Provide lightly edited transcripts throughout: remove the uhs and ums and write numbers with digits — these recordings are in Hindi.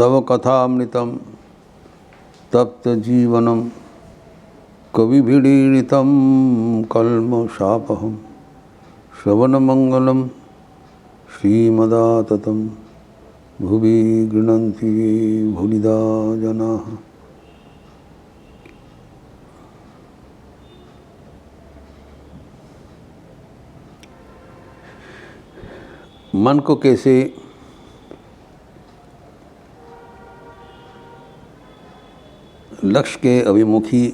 तव कथामृतं तप्तजीवनं कविभिरीडितं कल्मषापहं श्रवणमंगलं श्रीमदाततं भुवि गृह्णन्ति भूरिदा जनाः। मन को कैसे लक्ष्य के अभिमुखी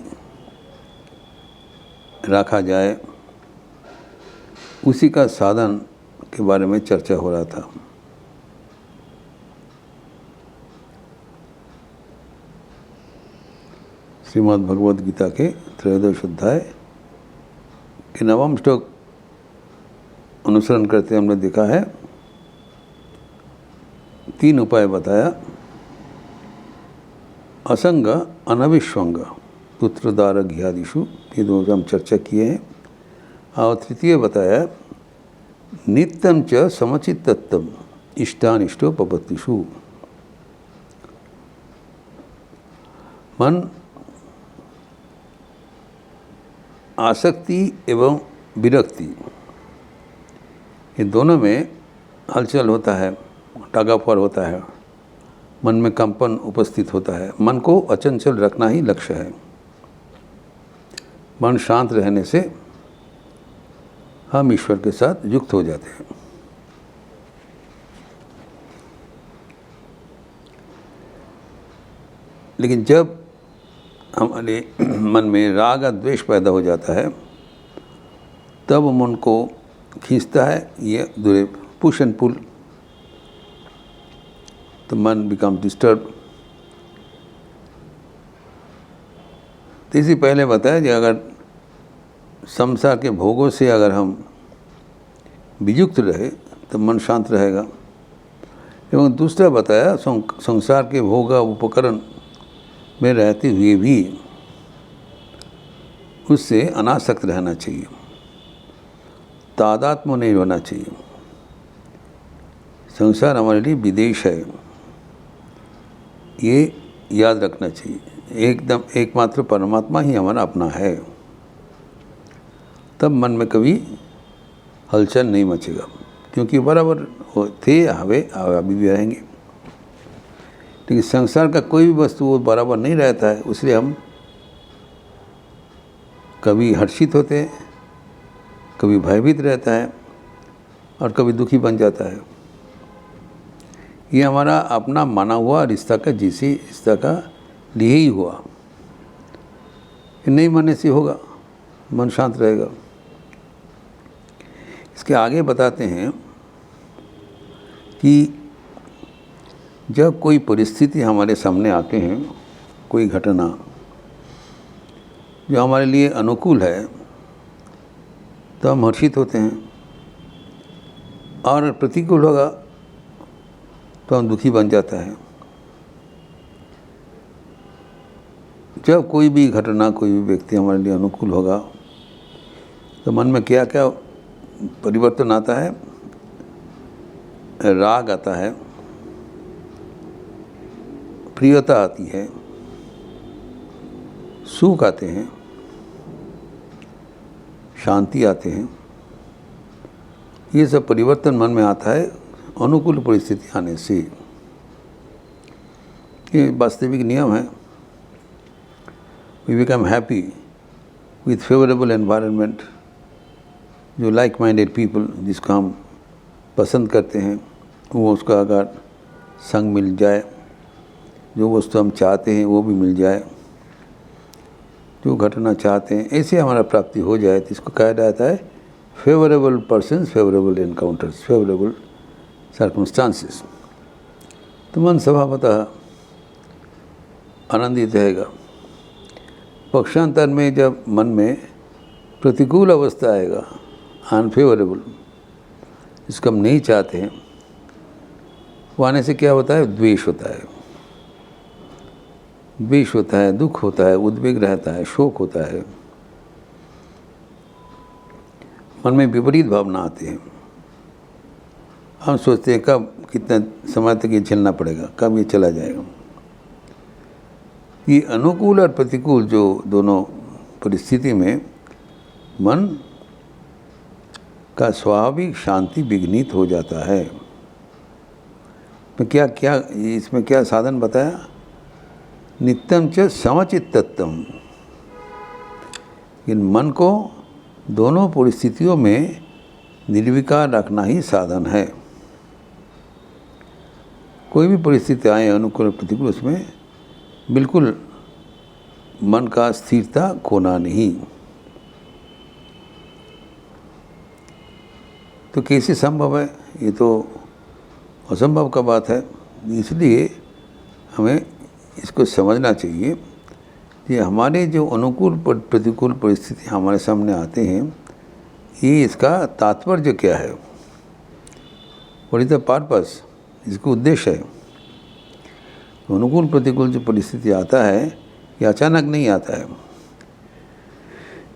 रखा जाए, उसी का साधन के बारे में चर्चा हो रहा था। श्रीमद् भगवद गीता के त्रयोदश अध्याय के 9वें श्लोक अनुसरण करते हमने देखा है, 3 उपाय बताया। असंग अनविश्वंग पुत्रदारघ्यादिषु, ये दो हम चर्चा किए हैं। और तृतीय बताया नित्यं च समचित्तत्वम् इष्टानिष्टोपपत्तिषु। मन आसक्ति एवं विरक्ति, ये दोनों में हलचल होता है, टगाफर होता है, मन में कंपन उपस्थित होता है। मन को अचंचल रखना ही लक्ष्य है। मन शांत रहने से हम ईश्वर के साथ युक्त हो जाते हैं। लेकिन जब हमारे मन में राग और द्वेष पैदा हो जाता है, तब मन को खींचता है ये दूर, पुश एंड पुल, तो मन बिकम डिस्टर्ब। तो इसी पहले बताया कि अगर संसार के भोगों से अगर हम वियुक्त रहे तो मन शांत रहेगा। एवं दूसरा बताया संसार के भोग उपकरण में रहते हुए भी उससे अनासक्त रहना चाहिए, तादात्म्य नहीं होना चाहिए। संसार हमारे लिए विदेश है, ये याद रखना चाहिए। एकदम एकमात्र परमात्मा ही हमारा अपना है, तब मन में कभी हलचल नहीं मचेगा, क्योंकि बराबर थे हवे अभी भी रहेंगे। लेकिन संसार का कोई भी वस्तु वो बराबर नहीं रहता है, इसलिए हम कभी हर्षित होते हैं, कभी भयभीत रहता है और कभी दुखी बन जाता है। ये हमारा अपना माना हुआ रिश्ता का जिसी रिश्ता का लिए ही हुआ, नहीं मानने से होगा, मन शांत रहेगा। इसके आगे बताते हैं कि जब कोई परिस्थिति हमारे सामने आते हैं, कोई घटना जो हमारे लिए अनुकूल है, तो हम हर्षित होते हैं, और प्रतिकूल होगा तो हम दुखी बन जाता है। जब कोई भी घटना, कोई भी व्यक्ति हमारे लिए अनुकूल होगा, तो मन में क्या क्या परिवर्तन आता है। राग आता है, प्रियता आती है, सुख आते हैं, शांति आते हैं। ये सब परिवर्तन मन में आता है अनुकूल परिस्थिति आने से। ये वास्तविक नियम है। We become happy with favourable environment. जो लाइक माइंडेड पीपल, जिसको हम पसंद करते हैं, वो उसका अगर संग मिल जाए, जो वस्तु हम चाहते हैं वो भी मिल जाए, जो घटना चाहते हैं ऐसे हमारा प्राप्ति हो जाए, तो इसको कहा जाता है favourable persons, favourable encounters, favourable circumstances. तो मन स्वभावतः आनंदित रहेगा। पक्षांतर में जब मन में प्रतिकूल अवस्था आएगा, अनफेवरेबल, जिसको हम नहीं चाहते हैं, वो आने से क्या होता है, द्वेष होता है। द्वेष होता है, दुख होता है, उद्वेग रहता है, शोक होता है, मन में विपरीत भावना आती है। हम सोचते हैं कब कितना समय तक ये झेलना पड़ेगा, कब ये चला जाएगा। ये अनुकूल और प्रतिकूल जो दोनों परिस्थिति में मन का स्वाभाविक शांति विघ्नित हो जाता है। तो क्या इसमें क्या साधन बताया? नित्यम च समचित्तत्वम। इन मन को दोनों परिस्थितियों में निर्विकार रखना ही साधन है। कोई भी परिस्थिति आए, अनुकूल प्रतिकूल, उसमें बिल्कुल मन का स्थिरता खोना नहीं। तो कैसे संभव है? ये तो असंभव का बात है। इसलिए हमें इसको समझना चाहिए कि हमारे जो अनुकूल प्रतिकूल परिस्थिति हमारे सामने आते हैं, ये इसका तात्पर्य क्या है, व्हाट इज द पर्पस, इसका उद्देश्य है। अनुकूल प्रतिकूल जो परिस्थिति आता है ये अचानक नहीं आता है।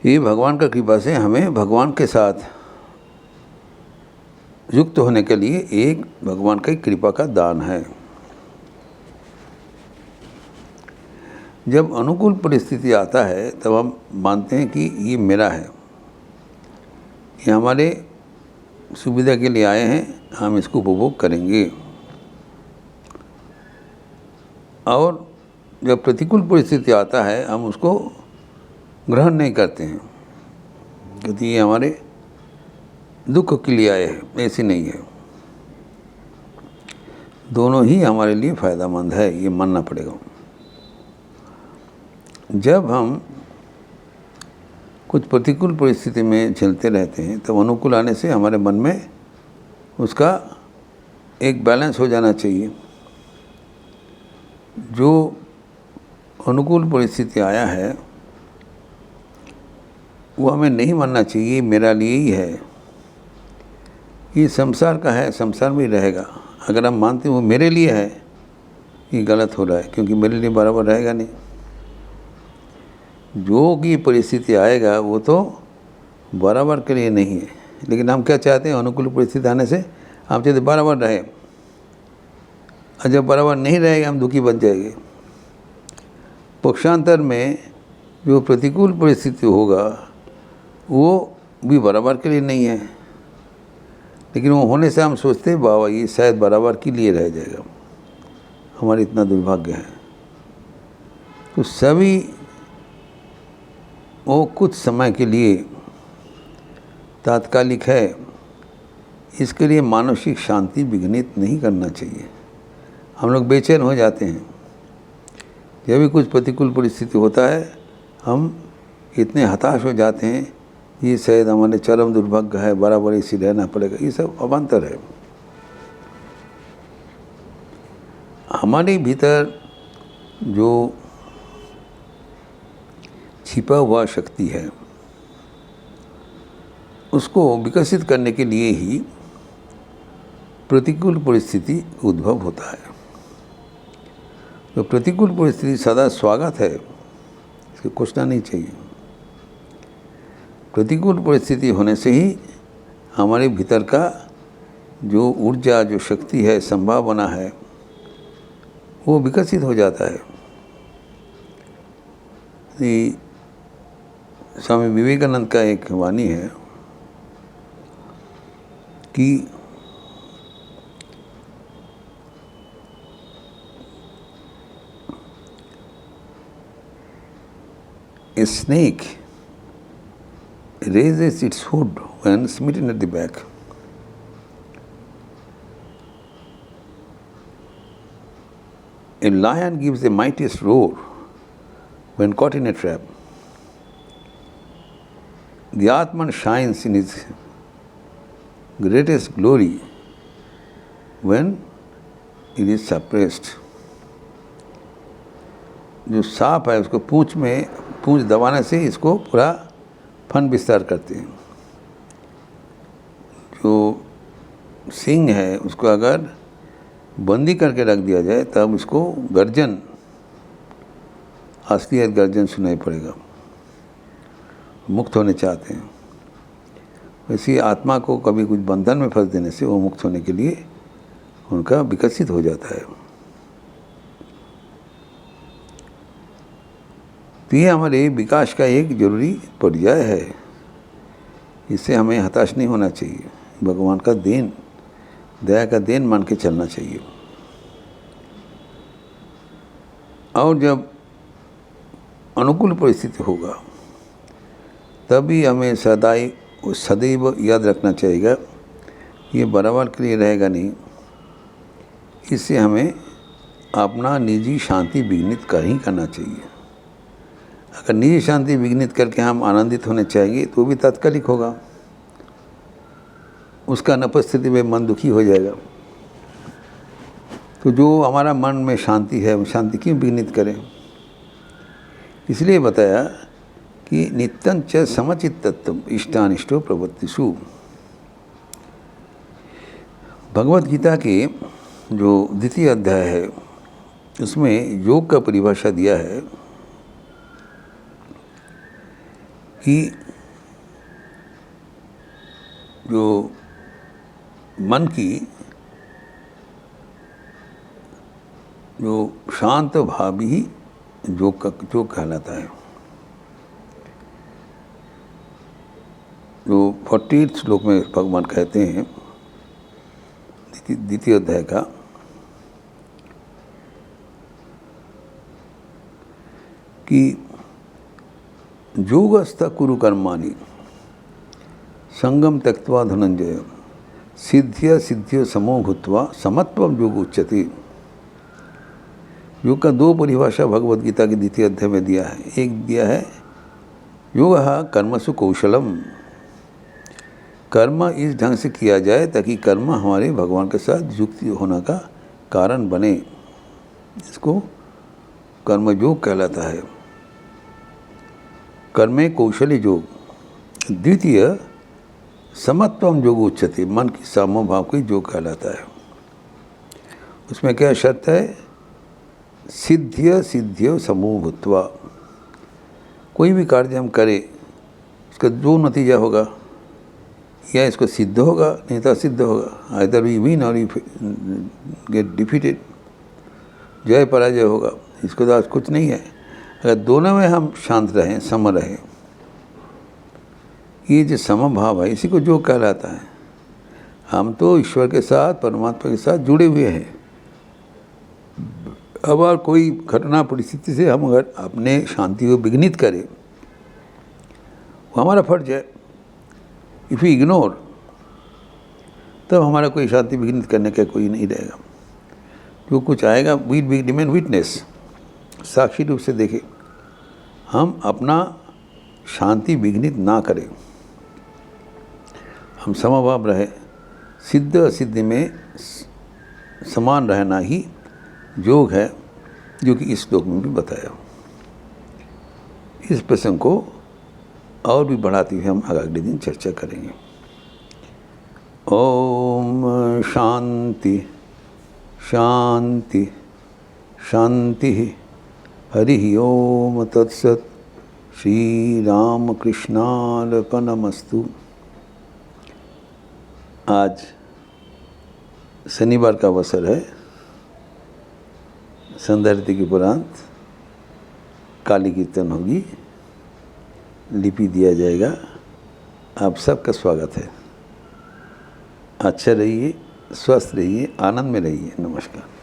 ये भगवान का कृपा से हमें भगवान के साथ युक्त होने के लिए एक भगवान की कृपा का दान है। जब अनुकूल परिस्थिति आता है तब हम मानते हैं कि ये मेरा है, ये हमारे सुविधा के लिए आए हैं, हम इसको उपभोग करेंगे। और जब प्रतिकूल परिस्थिति आता है हम उसको ग्रहण नहीं करते हैं, क्योंकि ये हमारे दुख के लिए आए हैं, ऐसी नहीं है। दोनों ही हमारे लिए फ़ायदेमंद है, ये मानना पड़ेगा। जब हम कुछ प्रतिकूल परिस्थिति में झेलते रहते हैं तब अनुकूल आने से हमारे मन में उसका एक बैलेंस हो जाना चाहिए। जो अनुकूल परिस्थिति आया है वो हमें नहीं मानना चाहिए मेरा लिए ही है, ये संसार का है, संसार में ही रहेगा। अगर हम मानते हैं वो मेरे लिए है, ये गलत हो रहा है, क्योंकि मेरे लिए बराबर रहेगा नहीं। जो की परिस्थिति आएगा वो तो बराबर के लिए नहीं है। लेकिन हम क्या चाहते हैं? अनुकूल परिस्थिति आने से हम चाहते बराबर रहे, और जब बराबर नहीं रहेगा हम दुखी बन जाएंगे। पक्षांतर में जो प्रतिकूल परिस्थिति होगा वो भी बराबर के लिए नहीं है, लेकिन वो होने से हम सोचते हैं बाबा ये शायद बराबर के लिए रह जाएगा, हमारा इतना दुर्भाग्य है। तो सभी वो कुछ समय के लिए तात्कालिक है, इसके लिए मानसिक शांति विघ्नित नहीं करना चाहिए। हम लोग बेचैन हो जाते हैं जब भी कुछ प्रतिकूल परिस्थिति होता है, हम इतने हताश हो जाते हैं ये शायद हमारे चरम दुर्भाग्य है, बराबर इसी रहना पड़ेगा। ये सब अवान्तर है। हमारे भीतर जो छिपा हुआ शक्ति है उसको विकसित करने के लिए ही प्रतिकूल परिस्थिति उद्भव होता है। तो प्रतिकूल परिस्थिति सदा स्वागत है, इसको कोसना नहीं चाहिए। प्रतिकूल परिस्थिति होने से ही हमारे भीतर का जो ऊर्जा, जो शक्ति है, संभावना है, वो विकसित हो जाता है। स्वामी विवेकानंद का एक वाणी है कि a snake raises its hood when smitten at the back. A lion gives the mightiest roar when caught in a trap. The Atman shines in his greatest glory when it is suppressed. जो सांप है उसको पूंछ दबाने से इसको पूरा फन विस्तार करते हैं। जो सिंह है उसको अगर बंदी करके रख दिया जाए तब इसको गर्जन, असलियत गर्जन सुनाई पड़ेगा। मुक्त होने चाहते हैं। वैसे आत्मा को कभी कुछ बंधन में फंस देने से वो मुक्त होने के लिए उनका विकसित हो जाता है। तो ये हमारे विकास का एक जरूरी पर्याय है। इससे हमें हताश नहीं होना चाहिए, भगवान का देन, दया का देन मान के चलना चाहिए। और जब अनुकूल परिस्थिति होगा तभी हमें सदैव याद रखना चाहिए, ये बराबर के लिए रहेगा नहीं। इससे हमें अपना निजी शांति विघ्नित करना चाहिए। अगर निजी शांति विघ्नित करके हम आनंदित होने चाहिए तो भी तात्कालिक होगा, उसका अनुपस्थिति में मन दुखी हो जाएगा। तो जो हमारा मन में शांति है, शांति क्यों विघ्नित करें? इसलिए बताया कि नित्यं च समचित्तत्वम् इष्टानिष्टो प्रवृत्तिषु। भगवत गीता के जो द्वितीय अध्याय है उसमें योग का परिभाषा दिया है कि जो मन की जो शांत भाव ही योग कहलाता है। जो 48 श्लोक में भगवान कहते हैं द्वितीय अध्याय का, कि योगस्थ कुरु कर्माणि संगम त्यक्त्वा धनंजय सिद्ध्य समो भूत्वा समत्वम योग उच्यते। योग का दो परिभाषा भगवत गीता के द्वितीय अध्याय में दिया है। एक दिया है योग कर्मसु कौशलम, कर्म इस ढंग से किया जाए ताकि कर्म हमारे भगवान के साथ युक्त होने का कारण बने, इसको कर्म योग कहलाता है। कर्मे कौशल योग। द्वितीय समत्वम योग उच्यते, मन की समभाव को योग कहलाता है। उसमें क्या शर्त है? सिद्ध्य समो भूत्वा। कोई भी कार्य हम करें उसका जो नतीजा होगा, या इसको सिद्ध होगा नहीं तो असिद्ध होगा। आइदर वी विन और गेट डिफीटेड, जय पराजय होगा, इसको तो आज कुछ नहीं है। अगर दोनों में हम शांत रहें, सम रहें, ये जो समभाव है इसी को योग कहलाता है। हम तो ईश्वर के साथ, परमात्मा के साथ जुड़े हुए हैं। अगर कोई घटना परिस्थिति से हम अगर अपने शांति को विघ्नित करें, वो हमारा फर्ज है। इफ़ यू इग्नोर, तब हमारा कोई शांति विघ्नित करने का कोई नहीं रहेगा। जो कुछ आएगा वी रिमेन विटनेस, साक्षी रूप से देखें, हम अपना शांति विघ्नित ना करें, हम समभाव रहे, सिद्ध असिद्धि में समान रहना ही योग है, जो कि इस श्लोक में भी बताया। इस प्रसंग को और भी बढ़ाते हुए हम अगले दिन चर्चा करेंगे। ओम शांति शांति शांति। हरि ओम तत्सत। श्री राम कृष्णार्पणमस्तु। आज शनिवार का अवसर है। संध्या आरती के उपरांत काली कीर्तन होगी, लिपि दिया जाएगा। आप सबका स्वागत है। अच्छा रहिए, स्वस्थ रहिए, आनंद में रहिए। नमस्कार।